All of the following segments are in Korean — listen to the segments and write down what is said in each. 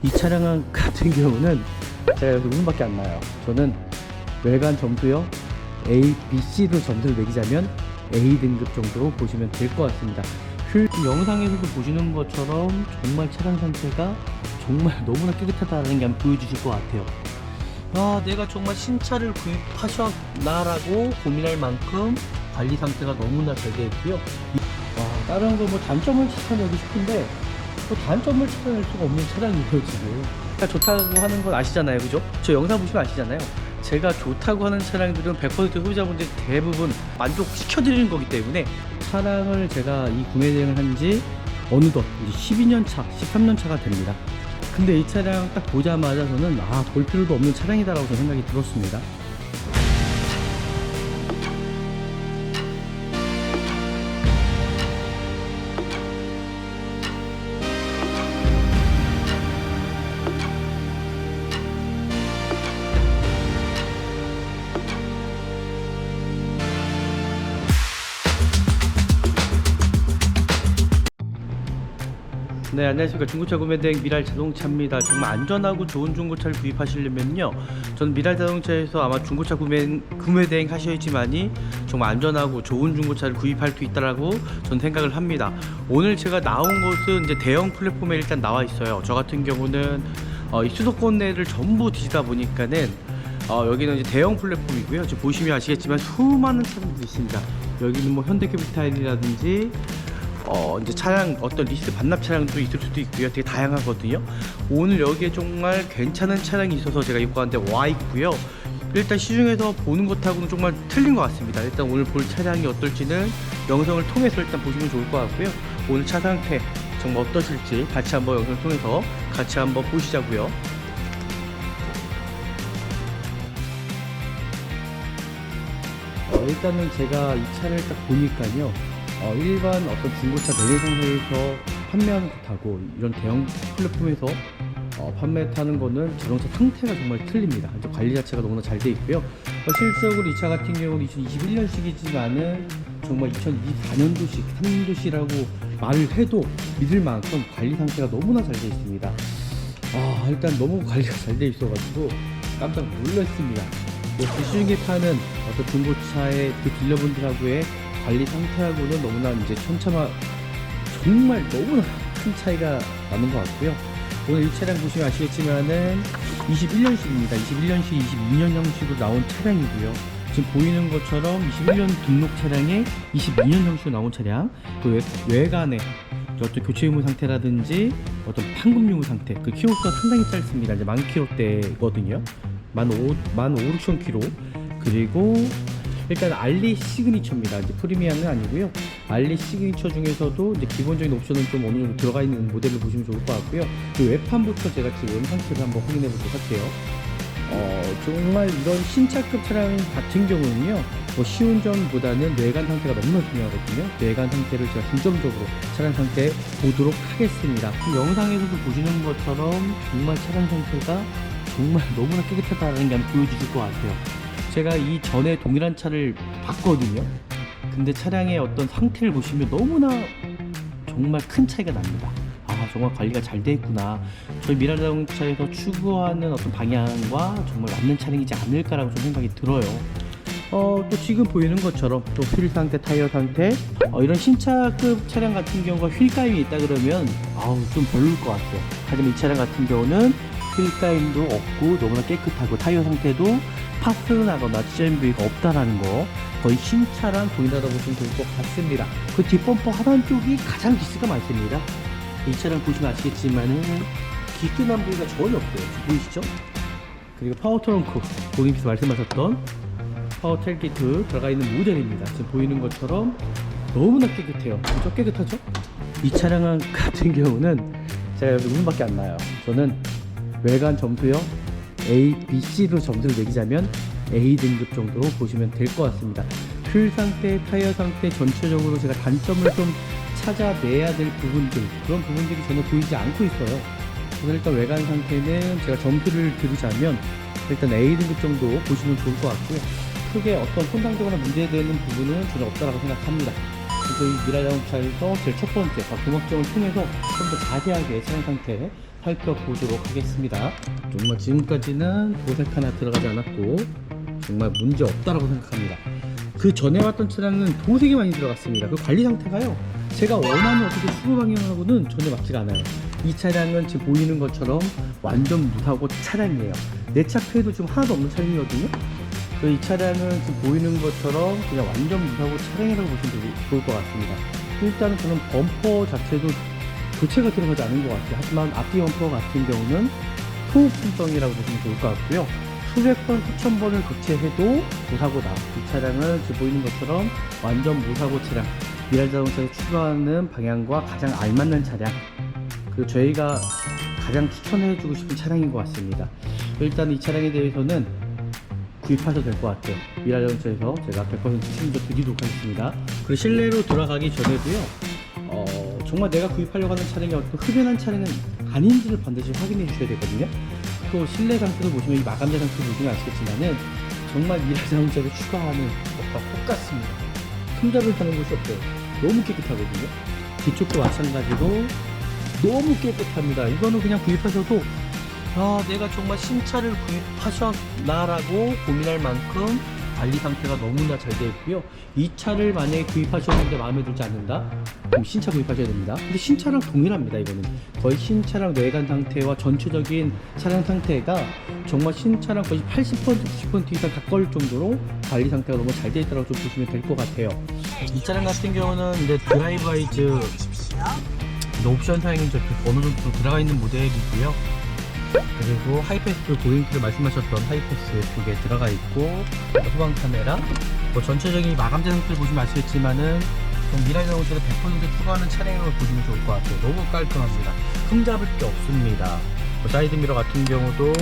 이 차량 같은 경우는 제가 여기서 운밖에 안 나요. 저는 외관 점수요 A, B, C로 점수를 매기자면 A 등급 정도로 보시면 될 것 같습니다. 영상에서도 보시는 것처럼 정말 차량 상태가 정말 너무나 깨끗하다는 게 한번 보여주실 것 같아요. 아, 내가 정말 신차를 구입하셨나라고 고민할 만큼 관리 상태가 너무나 잘 되어 있고요. 다른 거 뭐 단점을 찾아내고 싶은데 또 단점을 찾아낼 수가 없는 차량이에요 지금. 제가 좋다고 하는 건 아시잖아요, 그죠? 저 영상 보시면 아시잖아요. 제가 좋다고 하는 차량들은 100% 소비자분들이 대부분 만족시켜드리는 거기 때문에 차량을 제가 이 구매 대행을 한 지 어느덧 이제 12년 차, 13년 차가 됩니다. 근데 이 차량 딱 보자마자 저는 볼 필요도 없는 차량이다라고 저는 생각이 들었습니다. 네, 안녕하십니까. 중고차 구매대행 미랄자동차입니다. 정말 안전하고 좋은 중고차를 구입하시려면요, 저는 미랄자동차에서 아마 중고차 구매대행 하셔야지만이 정말 안전하고 좋은 중고차를 구입할 수 있다라고 저는 생각을 합니다. 오늘 제가 나온 곳은 이제 대형 플랫폼에 일단 나와 있어요. 저 같은 경우는 이 수도권 내를 전부 뒤지다 보니까는 여기는 이제 대형 플랫폼이고요. 지금 보시면 아시겠지만 수많은 차량들이 있습니다. 여기는 뭐 현대캐피탈이라든지 이제 차량 어떤 리스 반납 차량도 있을 수도 있고요. 되게 다양하거든요. 오늘 여기에 정말 괜찮은 차량이 있어서 제가 입고 왔는데 와 있고요. 일단 시중에서 보는 것하고는 정말 틀린 것 같습니다. 일단 오늘 볼 차량이 어떨지는 영상을 통해서 일단 보시면 좋을 것 같고요. 오늘 차 상태 정말 어떠실지 같이 한번 영상을 통해서 같이 한번 보시자고요. 일단은 제가 이 차를 딱 보니까요, 일반 어떤 중고차 매매상에서 판매하는 것하고 이런 대형 플랫폼에서 판매하는 거는 자동차 상태가 정말 틀립니다. 관리 자체가 너무나 잘 되어 있고요. 실질적으로 이 차 같은 경우는 2021년식이지만은 정말 2024년도식, 3년도식이라고 말을 해도 믿을 만큼 관리 상태가 너무나 잘 되어 있습니다. 일단 너무 관리가 잘 되어 있어가지고 깜짝 놀랐습니다. 시중에 파는 어떤 중고차의 그 딜러분들하고의 관리 상태하고는 너무나 이제 정말 너무나 큰 차이가 나는 것 같고요. 오늘 이 차량 보시면 아시겠지만은 21년식입니다. 21년식, 22년 형식으로 나온 차량이고요. 지금 보이는 것처럼 21년 등록 차량에 22년 형식으로 나온 차량, 그 외관에 어떤 교체 유무 상태라든지 어떤 판금 유무 상태, 그 키로수가 상당히 짧습니다. 이제 10,000km대거든요. 15,600km. 그리고 일단 알리 시그니처입니다. 이제 프리미엄은 아니고요. 알리 시그니처 중에서도 이제 기본적인 옵션은 좀 어느 정도 들어가 있는 모델을 보시면 좋을 것 같고요. 그 외판부터 제가 지금 상태를 한번 확인해 보도록 할게요. 정말 이런 신차급 차량 같은 경우는요, 시운전보다는 내관 상태가 너무나 중요하거든요. 내관 상태를 제가 중점적으로 차량 상태 보도록 하겠습니다. 영상에서도 보시는 것처럼 정말 차량 상태가 정말 너무나 깨끗하다는 게 한번 보여주실 것 같아요. 제가 이 전에 동일한 차를 봤거든요. 근데 차량의 어떤 상태를 보시면 너무나 정말 큰 차이가 납니다. 정말 관리가 잘 되어 있구나. 저희 미라자동차에서 추구하는 어떤 방향과 정말 맞는 차량이지 않을까라고 좀 생각이 들어요. 또 지금 보이는 것처럼 또 휠 상태, 타이어 상태, 이런 신차급 차량 같은 경우가 휠까임이 있다 그러면 좀 별로일 것 같아요. 하지만 이 차량 같은 경우는 휠까임도 없고 너무나 깨끗하고 타이어 상태도 파스를 나거나 찌른 부위가 없다라는 거, 거의 신차랑 동일하다고 보시면 좋을 것 같습니다. 그 뒷범퍼 하단 쪽이 가장 기스가 많습니다. 이 차량 보시면 아시겠지만은 기스난 부위가 전혀 없어요. 보이시죠? 그리고 파워 트렁크, 고객님께서 말씀하셨던 파워 텔키트 들어가 있는 모델입니다. 지금 보이는 것처럼 너무나 깨끗해요. 진짜 깨끗하죠? 이 차량 같은 경우는 제가 여기 운밖에 안 나요. 저는 외관 점수요 A, B, C로 점수를 매기자면 A 등급 정도로 보시면 될 것 같습니다. 휠 상태, 타이어 상태 전체적으로 제가 단점을 좀 찾아내야 될 부분들, 그런 부분들이 전혀 보이지 않고 있어요. 그래서 일단 외관 상태는 제가 점수를 드리자면 일단 A 등급 정도 보시면 좋을 것 같고요. 크게 어떤 손상되거나 문제되는 부분은 전혀 없다고 생각합니다. 그래서 이 미라자동차에서 제일 첫 번째 공학점을 통해서 좀 더 자세하게 차량 상태 살펴보도록 하겠습니다. 정말 지금까지는 도색 하나 들어가지 않았고 정말 문제 없다라고 생각합니다. 그 전에 왔던 차량은 도색이 많이 들어갔습니다. 그 관리 상태가요, 제가 원하는 어떻게 수로 방향하고는 전혀 맞지가 않아요. 이 차량은 지금 보이는 것처럼 완전 무사고 차량이에요. 내차폐도 지금 하나도 없는 차량이거든요. 이 차량은 지금 보이는 것처럼 그냥 완전 무사고 차량이라고 보시면 좋을 것 같습니다. 일단은 저는 범퍼 자체도 교체가 들어가지 않은 것 같아요. 하지만 앞뒤 범퍼 같은 경우는 소모품성이라고 보시면 좋을 것 같고요. 수백 번, 수천 번을 교체해도 무사고다. 이 차량은 지금 보이는 것처럼 완전 무사고 차량, 미랄 자동차에서 추구하는 방향과 가장 알맞는 차량, 그리고 저희가 가장 추천해주고 싶은 차량인 것 같습니다. 일단 이 차량에 대해서는 구입하셔도 될 것 같아요. 미랄 자동차에서 제가 100% 책임져 드리도록 하겠습니다. 그리고 실내로 들어가기 전에도요, 정말 내가 구입하려고 하는 차량이 어떤 흡연한 차량은 아닌지를 반드시 확인해 주셔야 되거든요. 또 실내 상태도 보시면, 이 마감재 상태도 보시면 아시겠지만은 정말 미랄 자동차를 추가하는 것과 똑같습니다. 흠잡을 하는 곳이 없어요. 너무 깨끗하거든요. 뒤쪽도 마찬가지로 너무 깨끗합니다. 이거는 그냥 구입하셔도 내가 정말 신차를 구입하셨나라고 고민할 만큼 관리 상태가 너무나 잘 되어 있고요. 이 차를 만약에 구입하셨는데 마음에 들지 않는다? 그럼 신차 구입하셔야 됩니다. 근데 신차랑 동일합니다. 이거는 거의 신차랑 내관 상태와 전체적인 차량 상태가 정말 신차랑 거의 80% 90% 이상 가까울 정도로 관리 상태가 너무 잘 되어 있다고 좀 보시면 될 것 같아요. 이 차량 같은 경우는 이제 드라이브 아이즈 옵션 사양이 어느 정도 들어가 있는 모델이고요. 그리고 하이패스 고잉크를 말씀하셨던 하이패스 쪽에 들어가 있고, 후방 카메라, 전체적인 마감재 상태를 보시면 아시겠지만은 미랄 자동차를 100% 추가하는 차량으로 보시면 좋을 것 같아요. 너무 깔끔합니다. 흠잡을 게 없습니다. 사이드미러 같은 경우도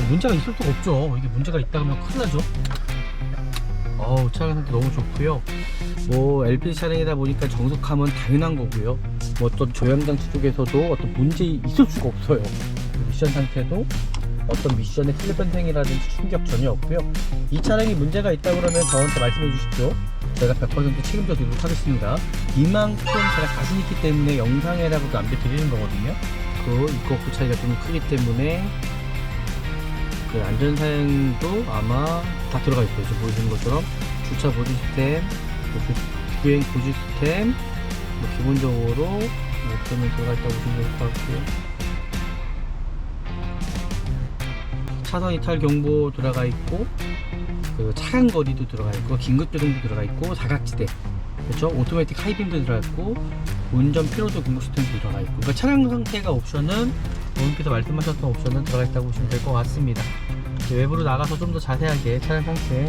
문제가 있을 수가 없죠. 이게 문제가 있다 그러면 큰일 나죠. 차량 상태 너무 좋고요. LPG 차량이다 보니까 정숙함은 당연한 거고요. 어떤 조향장치 쪽에서도 어떤 문제 있을 수가 없어요. 미션 상태도 어떤 미션의 슬립 변생이라든지 충격 전혀 없고요. 이 차량이 문제가 있다 그러면 저한테 말씀해 주십시오. 제가 100% 책임져 드리도록 하겠습니다. 이만큼 제가 자신 있기 때문에 영상에라고도 남겨드리는 거거든요. 그 차이가 좀 크기 때문에 그 안전사양도 아마 다 들어가 있고요. 지금 보여주는 것처럼 주차 보조 시스템, 주행 보조 시스템, 기본적으로 옵션이 들어가 있다고 보시면 될 것 같고요. 차선 이탈 경보 들어가 있고, 그 차간 거리도 들어가 있고, 긴급 조정도 들어가 있고, 사각지대, 그렇죠? 오토매틱 하이빔도 들어가 있고, 운전 피로도 공급 시스템도 들어가 있고, 그러니까 차량 상태가 옵션은 고객님께서 말씀하셨던 옵션은 들어가 있다고 보시면 될 것 같습니다. 외부로 나가서 좀 더 자세하게 차량 상태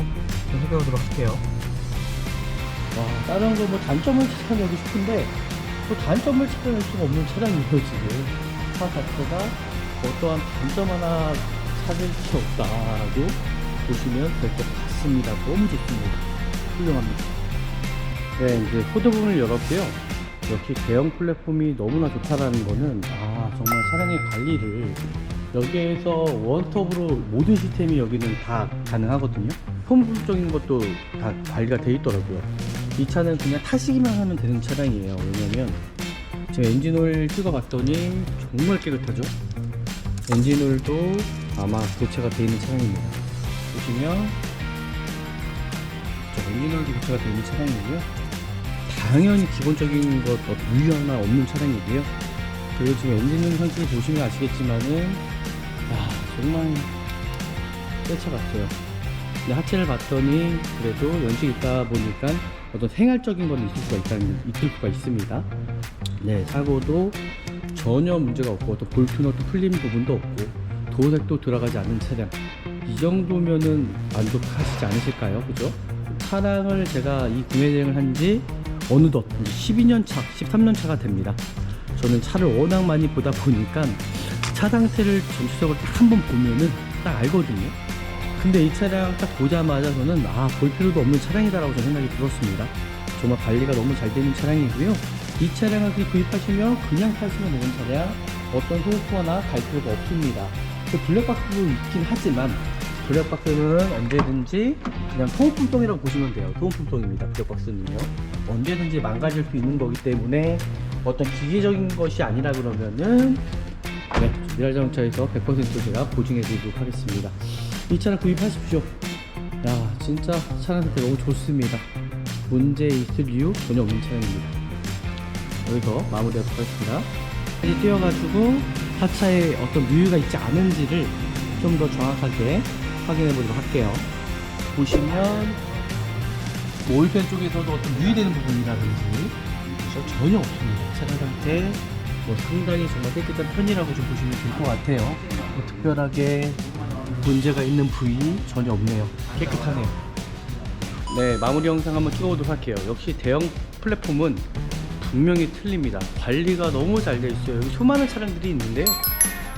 좀 살펴보도록 할게요. 다른 거 단점을 찾아내고 싶은데 단점을 찾아낼 수가 없는 차량이에요. 지금 차 자체가 어떠한 단점 하나 찾을 수 없다고 보시면 될 것 같습니다. 너무 좋습니다. 훌륭합니다. 네, 이제 후드문을 열었고요. 역시 대형 플랫폼이 너무나 좋다라는 거는 정말 차량의 관리를 여기에서 원톱으로 모든 시스템이 여기는 다 가능하거든요. 소모품적인 것도 다 관리가 되어 있더라고요. 이 차는 그냥 타시기만 하면 되는 차량이에요. 왜냐면 제가 엔진오일 찍어봤더니 정말 깨끗하죠. 엔진오일도 아마 교체가 되어 있는 차량입니다. 보시면 엔진오일도 교체가 되어 있는 차량이고요. 당연히 기본적인 것 물류 하나 없는 차량이고요. 그리고 지금 엔진 상태를 보시면 아시겠지만은 정말 새 차 같아요. 근데 하체를 봤더니 그래도 연식이 있다 보니까 어떤 생활적인 건 있을 수가 있습니다. 네, 사고도 전혀 문제가 없고 어떤 볼트너도 풀린 부분도 없고 도색도 들어가지 않는 차량, 이 정도면은 만족하시지 않으실까요? 그죠? 차량을 제가 이 구매 대행을 한지 어느덧 12년 차, 13년 차가 됩니다. 저는 차를 워낙 많이 보다 보니까 차 상태를 전체적으로 딱 한번 보면은 딱 알거든요. 근데 이 차량 딱 보자마자 저는 볼 필요도 없는 차량이다라고 저는 생각이 들었습니다. 정말 관리가 너무 잘 되는 차량이고요. 이 차량을 구입하시면 그냥 타시면 되는 차량, 어떤 소모품 하나 갈 필요가 없습니다. 그 블랙박스도 있긴 하지만 블랙박스는 언제든지 그냥 소모품성이라고 보시면 돼요. 소모품성입니다. 블랙박스는요. 언제든지 망가질 수 있는 거기 때문에 어떤 기계적인 것이 아니라 그러면은 네, 미랄자동차에서 100% 제가 보증해 드리도록 하겠습니다. 이 차량 구입하십시오. 야, 진짜 차량 상태 너무 좋습니다. 문제 있을 이유 전혀 없는 차량입니다. 여기서 마무리하도록 하겠습니다. 이제 띄워가지고 하차에 어떤 누유가 있지 않은지를 좀 더 정확하게 확인해 보도록 할게요. 보시면 오일팬 쪽에서도 어떤 누유되는 부분이라든지 전혀 없습니다. 차량 상태 상당히 정말 깨끗한 편이라고 좀 보시면 될 것 같아요. 특별하게 문제가 있는 부위 전혀 없네요. 깨끗하네요. 네, 마무리 영상 한번 찍어보도록 할게요. 역시 대형 플랫폼은 분명히 틀립니다. 관리가 너무 잘 돼 있어요. 여기 수많은 차량들이 있는데요,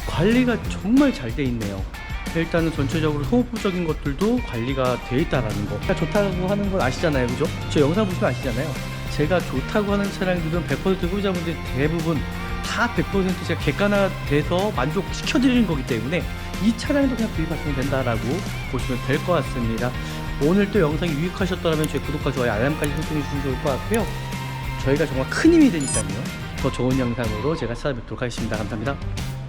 관리가 정말 잘 돼 있네요. 일단은 전체적으로 소모품적인 것들도 관리가 돼 있다라는 거. 제가 좋다고 하는 건 아시잖아요, 그죠? 저 영상 보시면 아시잖아요. 제가 좋다고 하는 차량들은 100% 소비자분들 대부분 다 100% 제가 객관화돼서 만족시켜드리는 거기 때문에 이 차량도 그냥 구입하시면 된다라고 보시면 될 것 같습니다. 오늘 또 영상이 유익하셨다면 제 구독과 좋아요, 알람까지 설정해 주시면 좋을 것 같고요. 저희가 정말 큰 힘이 되니까요. 더 좋은 영상으로 제가 찾아뵙도록 하겠습니다. 감사합니다.